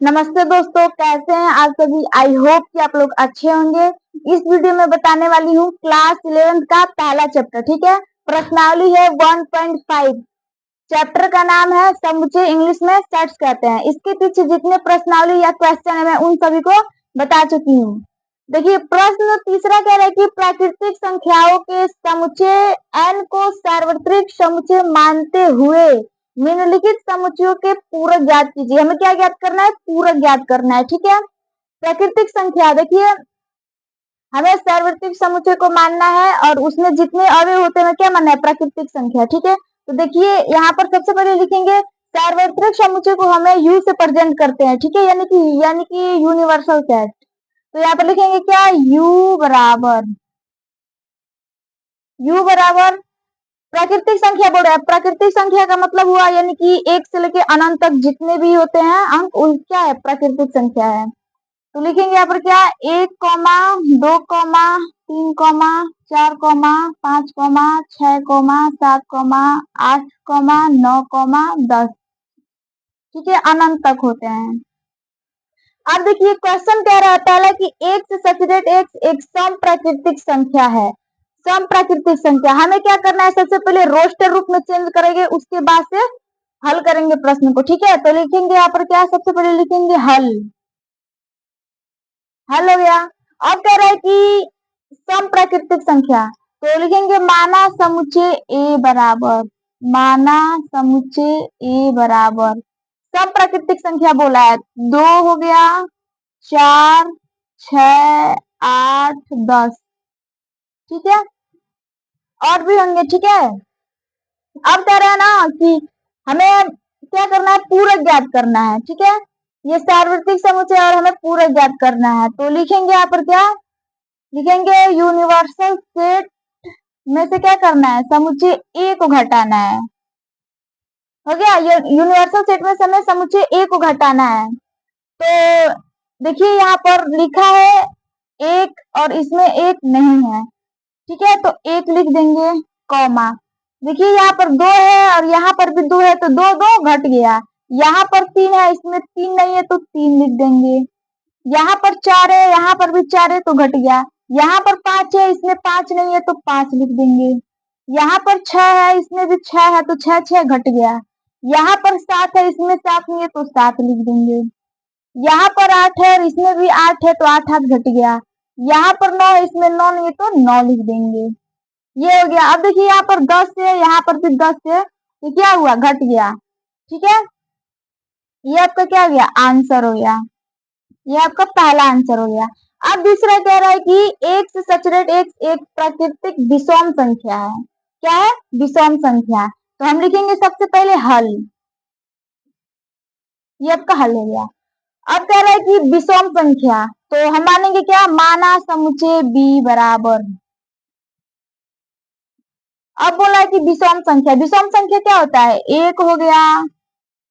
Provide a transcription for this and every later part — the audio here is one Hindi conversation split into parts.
नमस्ते दोस्तों, कैसे हैं आप सभी। आई होप कि आप लोग अच्छे होंगे। इस वीडियो में बताने वाली हूँ क्लास 11th का पहला चैप्टर। ठीक है, प्रश्नावली है 1.5। चैप्टर का नाम है समुच्चय, इंग्लिश में सेट्स कहते हैं। इसके पीछे जितने प्रश्नावली या क्वेश्चन है मैं उन सभी को बता चुकी हूँ। देखिए, प्रश्न तीसरा कह रहा है कि प्राकृतिक संख्याओं के समुच्चय n को सार्वत्रिक समुच्चय मानते हुए निम्नलिखित समुच्चयों के पूरक ज्ञात कीजिए। हमें क्या ज्ञात करना है? पूरक ज्ञात करना है। ठीक है, प्राकृतिक संख्या, देखिए हमें सार्वत्रिक समुच्चय को मानना है और उसमें जितने अवयव होते हैं क्या मानना है? प्राकृतिक संख्या। ठीक है, तो देखिए यहाँ पर सबसे पहले लिखेंगे सार्वत्रिक समुच्चय को हमें u से प्रेजेंट करते हैं। ठीक है, यानी कि यूनिवर्सल सेट। तो यहाँ पर लिखेंगे क्या? u बराबर प्राकृतिक संख्या बोल रहा है। प्राकृतिक संख्या का मतलब हुआ यानी कि एक से लेके अनंत तक जितने भी होते हैं अंक, क्या है? प्राकृतिक संख्या है। तो लिखेंगे यहाँ पर क्या? 1, 2, 3, 4, 5, 6, 7, 8, 9, 10। ठीक है, अनंत तक होते हैं। अब देखिए क्वेश्चन कह रहा है पहला कि एक से सचरेट एक्स एक सम प्राकृतिक संख्या है। सम प्राकृतिक संख्या हमें क्या करना है? सबसे पहले रोस्टर रूप में चेंज करेंगे, उसके बाद से हल करेंगे प्रश्न को। ठीक है, तो लिखेंगे यहाँ पर क्या? सबसे पहले लिखेंगे हल। हल हो गया। अब कह रहा है कि सम प्राकृतिक संख्या, तो लिखेंगे माना समुच्चय ए बराबर, माना समुच्चय ए बराबर सम प्राकृतिक संख्या बोला है। 2 हो गया, 4, 6, 8, 10। ठीक है, और भी होंगे। ठीक है, अब कह रहे हैं ना कि हमें क्या करना है? पूरक ज्ञात करना है। ठीक है, ये सार्वत्रिक समुच्चय और हमें पूरक ज्ञात करना है। तो लिखेंगे यहाँ पर क्या? लिखेंगे यूनिवर्सल सेट में से क्या करना है? समुच्चय ए को घटाना है। हो गया, यूनिवर्सल सेट में से हमें समुच्चय ए को घटाना है। तो देखिए यहाँ पर लिखा है एक और इसमें एक नहीं है। ठीक है, तो एक लिख देंगे, कॉमा। देखिए यहाँ पर 2 है और यहाँ पर भी 2 है, तो 2 2 घट गया। यहाँ पर 3 है, इसमें 3 नहीं है, तो 3 लिख देंगे। यहाँ पर 4 है, यहाँ पर भी 4 है, तो घट गया। यहाँ पर 5 है, इसमें 5 नहीं है, तो 5 लिख देंगे। यहाँ पर 6 है, इसमें भी 6 है, तो 6 6 घट गया। यहाँ पर 7 है, इसमें 7 नहीं है, तो 7 लिख देंगे। यहाँ पर 8 है और इसमें भी 8 है, तो 8 8 घट गया। यहाँ पर 9 है, इसमें 9 नहीं है, तो 9 लिख देंगे। ये हो गया। अब देखिए यहाँ पर 10 है, यहाँ पर भी 10 है, तो क्या हुआ? घट गया। ठीक है, ये आपका क्या हो गया? आंसर हो गया। ये आपका पहला आंसर हो गया। अब दूसरा कह रहा है कि एक से सचरेट एक्स एक प्राकृतिक विषम संख्या है। क्या है? विषम संख्या। तो हम लिखेंगे सबसे पहले हल। ये आपका हल हो गया। अब कह रहा है कि विषम संख्या, तो हम मानेंगे क्या? माना समुच्चय बी बराबर। अब बोला है कि विषम संख्या, विषम संख्या क्या होता है? 1 हो गया,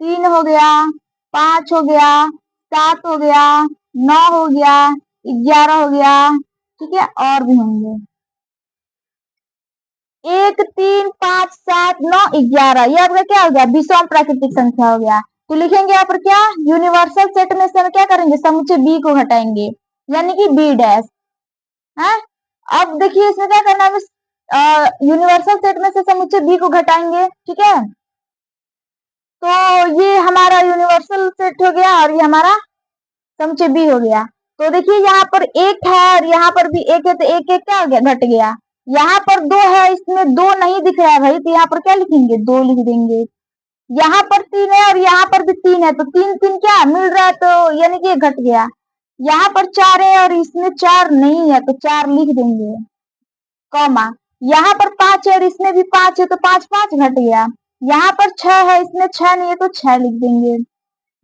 3 हो गया, 5 हो गया, 7 हो गया, 9 हो गया, 11 हो गया। ठीक है, और भी होंगे। 1, 3, 5, 7, 9, 11, ये आपका क्या हो गया? विषम प्राकृतिक संख्या हो गया। तो लिखेंगे यहाँ पर क्या? यूनिवर्सल सेट में से हम क्या करेंगे? समुच्चय बी को घटाएंगे, यानी कि बी डैश है। अब देखिए इसमें क्या करना है? यूनिवर्सल सेट में से समुच्चय बी को घटाएंगे। ठीक है, तो ये हमारा यूनिवर्सल सेट हो गया और ये हमारा समुच्चय बी हो गया। तो देखिए यहाँ पर एक है और यहाँ पर भी एक है, तो एक एक क्या हो गया? घट गया। यहाँ पर 2 है, इसमें 2 नहीं दिख रहा है भाई, तो यहाँ पर क्या लिखेंगे? 2 लिख देंगे। यहाँ पर 3 है और यहाँ पर भी 3 है, तो 3 3 क्या मिल रहा है, तो यानी कि घट गया। यहाँ पर 4 है और इसमें 4 नहीं है, तो 4 लिख देंगे, कॉमा। यहाँ पर 5 है और इसमें भी 5 है, तो 5 5 घट गया। यहाँ पर 6 है, इसमें 6 नहीं है, तो 6 लिख देंगे।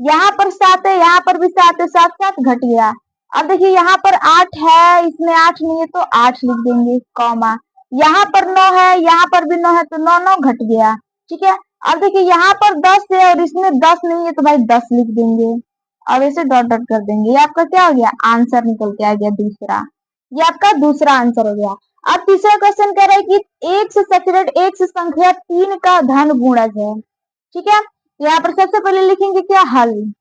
यहाँ पर 7 है, यहाँ पर भी 7 है, 7 7 घट गया। अब देखिए यहाँ पर 8 है, इसमें 8 नहीं है, तो 8 लिख देंगे, कॉमा। यहाँ पर 9 है, यहाँ पर भी 9 है, तो 9 9 घट गया। ठीक है, अब देखिए यहाँ पर 10 है और इसमें 10 नहीं है, तो भाई 10 लिख देंगे। अब इसे डॉट डॉट कर देंगे। ये आपका क्या हो गया? आंसर निकल के आ गया दूसरा। ये आपका दूसरा आंसर हो गया। अब तीसरा क्वेश्चन कह रहा है कि एक से सचरेट एक से संख्या 3 का धन गुणज है। ठीक है, यहाँ पर सबसे पहले लिखेंगे क्या? हल।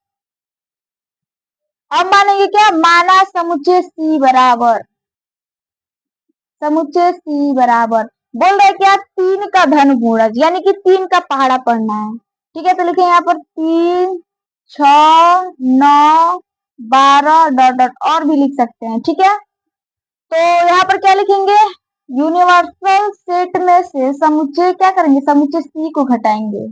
अब मानेंगे क्या, माना समुच्चय C बराबर, समुच्चय C बराबर बोल रहे क्या, 3 का धन गुणज, यानी कि 3 का पहाड़ा पढ़ना है। ठीक है, तो लिखे यहाँ पर 3, 6, 9, 12 डॉट डॉट और भी लिख सकते हैं। ठीक है, तो यहाँ पर क्या लिखेंगे, यूनिवर्सल सेट में से समुच्चय क्या करेंगे, समुच्चय C को घटाएंगे।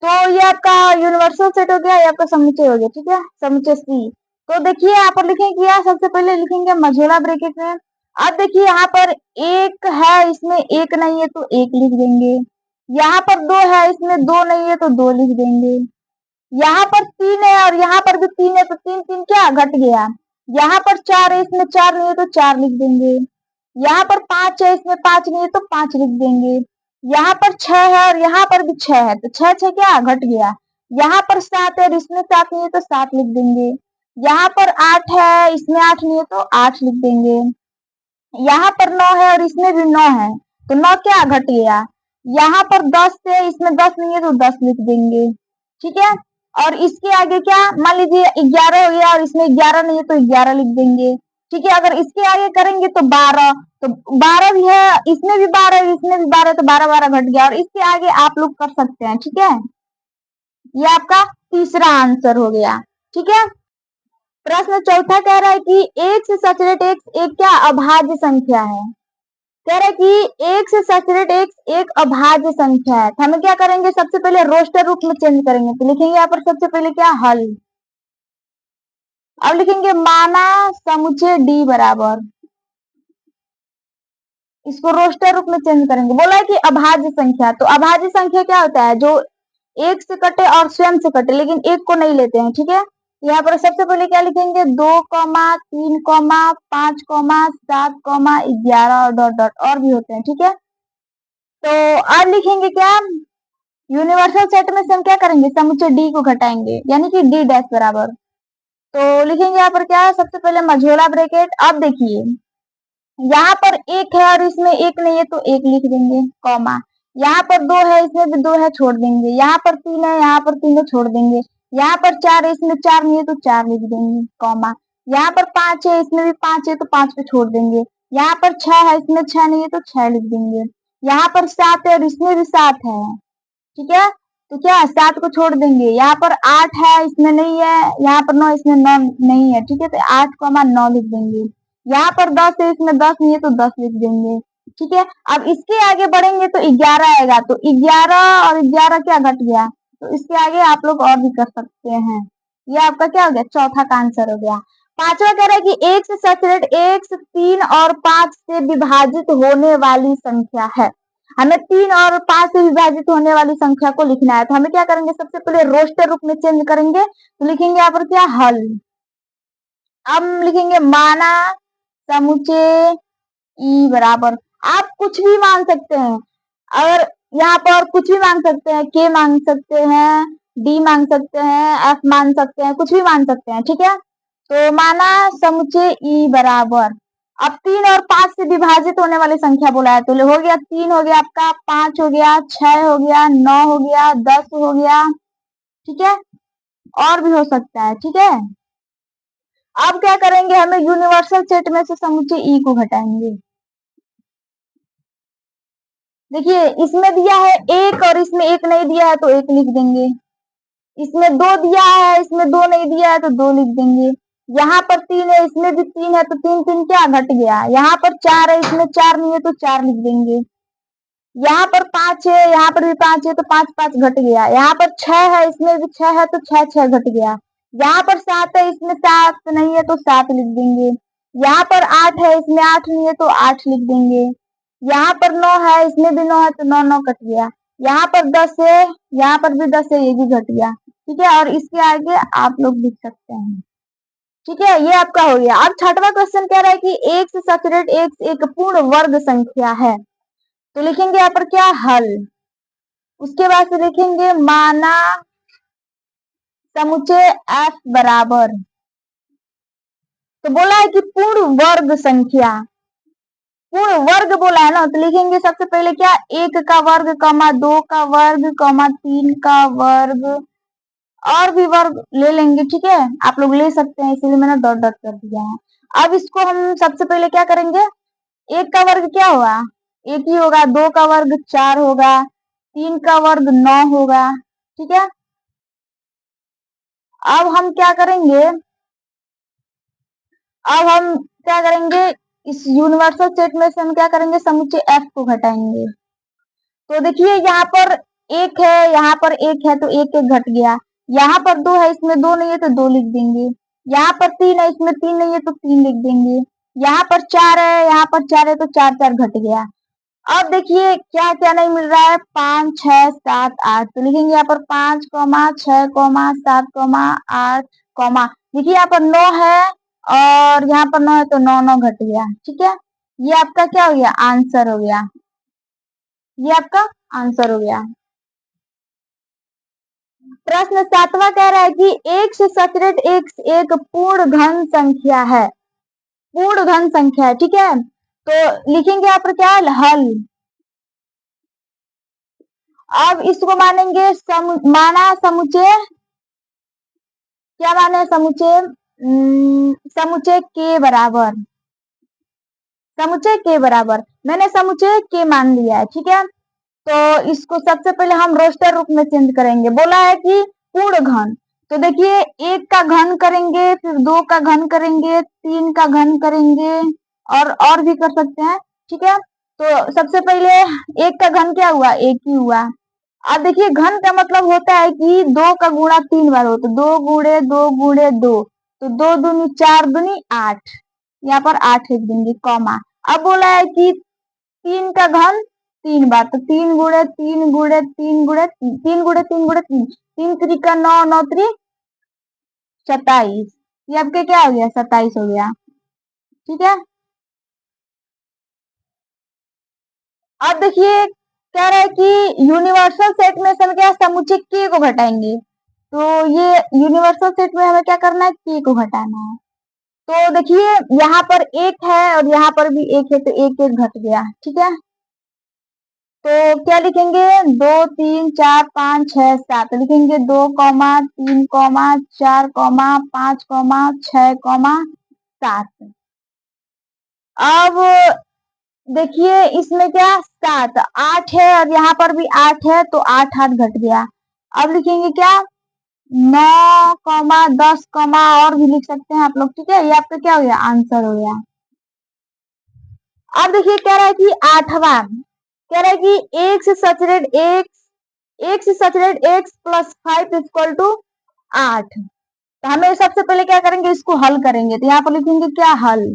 तो ये आपका यूनिवर्सल सेट हो गया, ये आपका समुच्चय हो गया। ठीक है, समुच्चय C। तो देखिए यहाँ पर लिखेंगे क्या, सबसे पहले लिखेंगे मझोला ब्रैकेट में। अब देखिए यहाँ पर एक है, इसमें एक नहीं है तो एक लिख देंगे। यहाँ पर 2 है, इसमें 2 नहीं है तो 2 लिख देंगे। यहाँ पर 3 है और यहाँ पर भी 3 है तो 3 3 क्या घट गया। यहाँ पर 4 है, इसमें 4 नहीं है तो 4 लिख देंगे। यहाँ पर 5 है, इसमें 5 नहीं है तो 5 लिख देंगे। यहाँ पर 6 है और यहाँ पर भी 6 है तो 6 6 क्या घट गया। यहाँ पर 7 है और इसमें 7 नहीं है तो 7 लिख देंगे। यहाँ पर 8 है, इसमें 8 नहीं है तो 8 लिख देंगे। यहाँ पर 9 है और इसमें भी 9 है तो 9 क्या घट गया। यहाँ पर 10 है, इसमें 10 नहीं है तो 10 लिख देंगे। ठीक है, और इसके आगे क्या, मान लीजिए 11 हो गया और इसमें 11 नहीं है तो 11 लिख देंगे। ठीक है, अगर इसके आगे करेंगे तो 12, तो 12 भी है, इसमें भी 12 है, इसमें भी 12 तो 12 12 घट गया, और इसके आगे आप लोग कर सकते हैं। ठीक है, ये आपका तीसरा आंसर हो गया। ठीक है, प्रश्न चौथा कह रहा है कि एक से सचरेट एक्स एक क्या अभाज्य संख्या है। कह रहा है कि एक से सचरेट एक्स एक अभाज्य संख्या है। तो हमें क्या करेंगे, सबसे पहले रोस्टर रूप में चेंज करेंगे। तो लिखेंगे यहाँ पर सबसे पहले क्या, हल। अब लिखेंगे माना समुच्चय डी बराबर, इसको रोस्टर रूप में चेंज करेंगे। बोला है कि अभाज्य संख्या, तो अभाज्य संख्या क्या होता है, जो एक से कटे और स्वयं से कटे लेकिन एक को नहीं लेते हैं। ठीक है, यहाँ पर सबसे पहले क्या लिखेंगे, 2, 3, 5, 7, 11 और डॉट डॉट और भी होते हैं। ठीक है, तो अब लिखेंगे क्या, यूनिवर्सल सेट में से हम क्या करेंगे, समुच्चय डी को घटाएंगे, यानी कि डी डैश बराबर। तो लिखेंगे यहाँ पर क्या, सबसे पहले मझोला ब्रैकेट। अब देखिए यहाँ पर एक है और इसमें एक नहीं है तो एक लिख देंगे, कॉमा। यहाँ पर 2 है, इसमें भी 2 है, छोड़ देंगे। यहाँ पर 3 है, यहाँ पर 3 है, छोड़ देंगे। यहाँ पर 4 है, इसमें 4 नहीं है तो 4 लिख देंगे, कॉमा। यहाँ पर 5 है, इसमें भी 5 है तो 5 पे छोड़ देंगे। यहाँ पर 6 है, इसमें 6 नहीं है तो 6 लिख देंगे। यहाँ पर 7 है और इसमें भी 7 है। ठीक है, तो क्या 7 को छोड़ देंगे। यहाँ पर 8 है, इसमें नहीं है। यहाँ पर 9, इसमें 9 नहीं है। ठीक है, तो 8, 9 लिख देंगे। यहाँ पर 10 है, इसमें 10 नहीं है तो 10 लिख देंगे। ठीक है, अब इसके आगे बढ़ेंगे तो 11 आएगा, तो 11 और 11 क्या घट गया, तो इसके आगे आप लोग और भी कर सकते हैं। ये आपका क्या हो गया, चौथा का आंसर हो गया। पांचवा कह रहा है कि एक से सचरेट एक्स 3 और 5 से विभाजित होने वाली संख्या है। हमें 3 और 5 से विभाजित होने वाली संख्या को लिखना है। तो हमें क्या करेंगे, सबसे पहले रोस्टर रूप में चेंज करेंगे। तो लिखेंगे यहाँ पर क्या, हल। अब लिखेंगे माना समुच्चय ई बराबर, आप कुछ भी मान सकते हैं। अगर यहाँ पर कुछ भी मांग सकते हैं, के मांग सकते हैं, डी मांग सकते हैं, एफ मान सकते हैं, कुछ भी मान सकते हैं। ठीक है, तो माना समुच्चय ई बराबर, अब 3 और 5 से विभाजित होने वाली संख्या बोला है, तो हो गया 3 हो गया आपका, 5 हो गया, 6 हो गया, 9 हो गया, 10 हो गया। ठीक है, और भी हो सकता है। ठीक है, अब क्या करेंगे, हमें यूनिवर्सल सेट में से समुच्चय ई को घटाएंगे। देखिए इसमें दिया है एक और इसमें एक नहीं दिया है तो एक लिख देंगे। इसमें 2 दिया है, इसमें 2 नहीं दिया है तो 2 लिख देंगे। यहाँ पर 3 है, इसमें भी 3 है तो 3 3 क्या घट गया। यहाँ पर 4 है, इसमें 4 नहीं है तो 4 लिख देंगे। यहाँ पर 5 है, यहाँ पर भी 5 है तो 5 5 घट गया। यहाँ पर 6 है, इसमें भी 6 है तो 6 6 घट गया। यहाँ पर 7 है, इसमें 7 नहीं है तो 7 लिख देंगे। यहाँ पर 8 है, इसमें 8 नहीं है तो 8 लिख देंगे। यहाँ पर 9 है, इसमें भी 9 है तो 9 9 कट गया। यहाँ पर 10 है, यहाँ पर भी 10 है, ये भी घट गया। ठीक है, और इसके आगे आप लोग लिख सकते हैं। ठीक है, ये आपका हो गया। अब छठवां क्वेश्चन कह रहा है कि एक से सचरेट एक्स एक पूर्ण वर्ग संख्या है। तो लिखेंगे यहाँ पर क्या, हल। उसके बाद से लिखेंगे माना समुच्चय एफ बराबर, तो बोला है कि पूर्ण वर्ग संख्या, पूर्ण वर्ग बोला है ना, तो लिखेंगे सबसे पहले क्या, 1 का वर्ग, 2 का वर्ग, 3 का वर्ग और भी वर्ग ले लेंगे, ठीक है, आप लोग ले सकते हैं, इसीलिए मैंने डॉट डॉट कर दिया है। अब इसको हम सबसे पहले क्या करेंगे, एक का वर्ग क्या होगा, एक ही होगा, दो का वर्ग 4 होगा, 3 का वर्ग 9 होगा, ठीक है। अब हम क्या करेंगे, अब हम क्या करेंगे, इस यूनिवर्सल सेट में से हम क्या करेंगे, समुच्चय f को घटाएंगे। तो देखिए यहाँ पर एक है, यहाँ पर एक है, तो एक एक घट गया, यहाँ पर दो है, इसमें दो नहीं है तो दो लिख देंगे, यहाँ पर तीन है, इसमें तीन नहीं है तो तीन लिख देंगे, यहाँ पर चार है, यहाँ पर चार है, तो चार चार घट गया। अब देखिए क्या क्या नहीं मिल रहा है, 5 6 7 8, तो लिखेंगे यहाँ पर 5 6 7 8 देखिए यहाँ पर 9 है और यहाँ पर 9 है, तो 9 9 घट गया, ठीक है। ये आपका क्या हो गया, आंसर हो गया, ये आपका आंसर हो गया। प्रश्न 7वां कह रहा है कि एक से सचरेट x एक पूर्ण घन संख्या है, पूर्ण घन संख्या है, ठीक है। तो लिखेंगे यहाँ पर क्या है, हल। अब इसको मानेंगे माना समुच्चय, क्या माने समुच्चय, समुच्चय के बराबर, समुच्चय के बराबर, मैंने समुच्चय के मान लिया है, ठीक है। तो इसको सबसे पहले हम रोस्टर रूप में चेंज करेंगे, बोला है कि पूर्ण घन, तो देखिए एक का घन करेंगे, फिर दो का घन करेंगे, तीन का घन करेंगे, और भी कर सकते हैं, ठीक है। तो सबसे पहले एक का घन क्या हुआ, एक ही हुआ। अब देखिए घन का मतलब होता है कि दो का गुणा 3 बार हो, तो 2 गुणे 2 गुणे 2, तो 2 दूनी 4 दूनी 8, यहाँ पर 8 लिख देंगे, कॉमा। अब बोला है कि 3 का घन 3 बार, तो 3 गुणे 3 गुणे 3 गुणे 3 गुणे 3 गुणे 3, 3 त्रिका 9 9 त्रिक 27, ये आपके क्या हो गया, 27 हो गया, ठीक है। अब देखिए कह रहा है कि यूनिवर्सल सेट में से हम क्या समुच्चय k को घटाएंगे, तो ये यूनिवर्सल सेट में हमें क्या करना है, k को घटाना है। तो देखिए यहाँ पर एक है और यहाँ पर भी एक है, तो एक एक घट गया, ठीक है। तो क्या लिखेंगे, 2 3 4 5 6 7, लिखेंगे 2 3 4 5 6 7। अब देखिए इसमें क्या, 7 8 है और यहाँ पर भी 8 है, तो 8 8 घट गया। अब लिखेंगे क्या, 9 10 और भी लिख सकते हैं आप लोग, ठीक है। ये आपका क्या हो गया, आंसर हो गया। अब देखिए कह रहा है कि 8वां कह रहा है कि एक से सचरेट x प्लस 5 इक्वल टू 8, तो हमें सबसे पहले क्या करेंगे, इसको हल करेंगे, तो यहाँ पर लिखेंगे क्या, हल।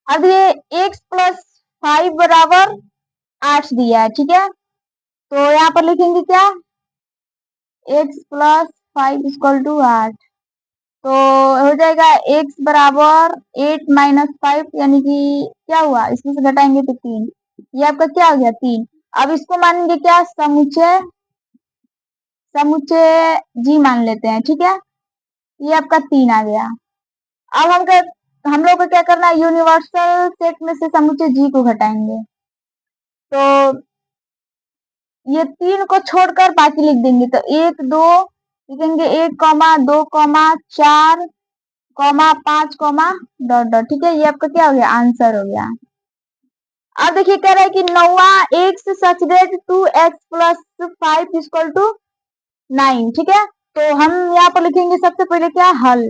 अब ये x प्लस 5 बराबर 8 दिया है, ठीक है। तो यहाँ पर लिखेंगे क्या, x प्लस 5 इक्वल टू 8, तो हो जाएगा x बराबर 8 माइनस 5, यानी कि क्या हुआ, इसमें से घटाएंगे तो 3, ये आपका क्या हो गया, 3। अब इसको मानेंगे क्या, समुच्चय, समुच्चय जी मान लेते हैं, ठीक है। ये आपका 3 आ गया। अब हम लोग को क्या करना है, यूनिवर्सल सेट में से समुच्चय जी को घटाएंगे, तो ये 3 को छोड़कर बाकी लिख देंगे, तो 1 2 लिखेंगे, 1 2 4 5 डॉट डॉट, ठीक है। ये आपका क्या हो गया, आंसर हो गया। अब देखिए कह रहा है कि 9वां x सचरेट 2x प्लस 5 इक्वल टू 9, ठीक है। तो हम यहाँ पर लिखेंगे सबसे पहले क्या, हल।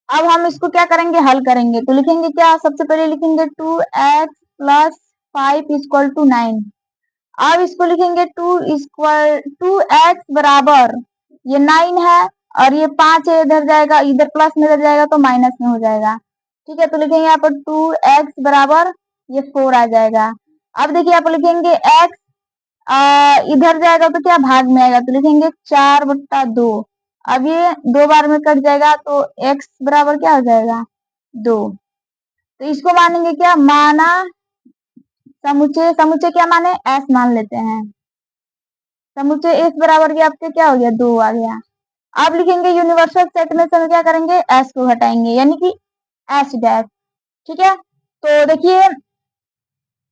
अब हम इसको क्या करेंगे, हल करेंगे, तो लिखेंगे क्या, सबसे पहले लिखेंगे 2x प्लस 5 इक्वल टू 9। अब इसको लिखेंगे 2x बराबर, ये 9 है और ये 5 है, इधर जाएगा, इधर प्लस में इधर जाएगा तो माइनस में हो जाएगा, ठीक है। तो लिखेंगे यहाँ पर 2x बराबर, ये 4 आ जाएगा। अब देखिए यहाँ पर लिखेंगे x, इधर जाएगा तो क्या भाग में आएगा, तो लिखेंगे 4/2। अब ये 2 बार में कट जाएगा, तो x बराबर क्या हो जाएगा, 2। तो इसको मानेंगे क्या, माना समुच्चय, समुच्चय क्या माने, s मान लेते हैं, समुच्चय s बराबर के आपके क्या हो गया, 2 आ गया। अब लिखेंगे यूनिवर्सल सेट में से हम क्या करेंगे, s को घटाएंगे, यानी कि s डैश, ठीक है। तो देखिए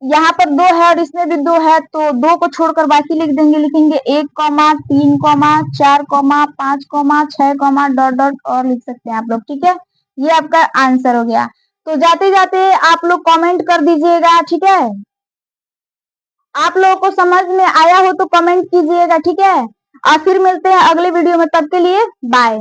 यहाँ पर 2 है और इसमें भी 2 है, तो 2 को छोड़कर बाकी लिख देंगे। लिखेंगे 1 comma 3 comma 4 comma 5 comma 6 comma dot dot और लिख सकते हैं आप लोग। ठीक है, ये आपका आंसर हो गया। तो जाते जाते आप लोग कमेंट कर दीजिएगा। ठीक है, आप लोगों को समझ में आया हो तो कमेंट कीजिएगा। ठीक है, और फिर मिलते हैं अगले वीडियो में, तब के लिए बाय।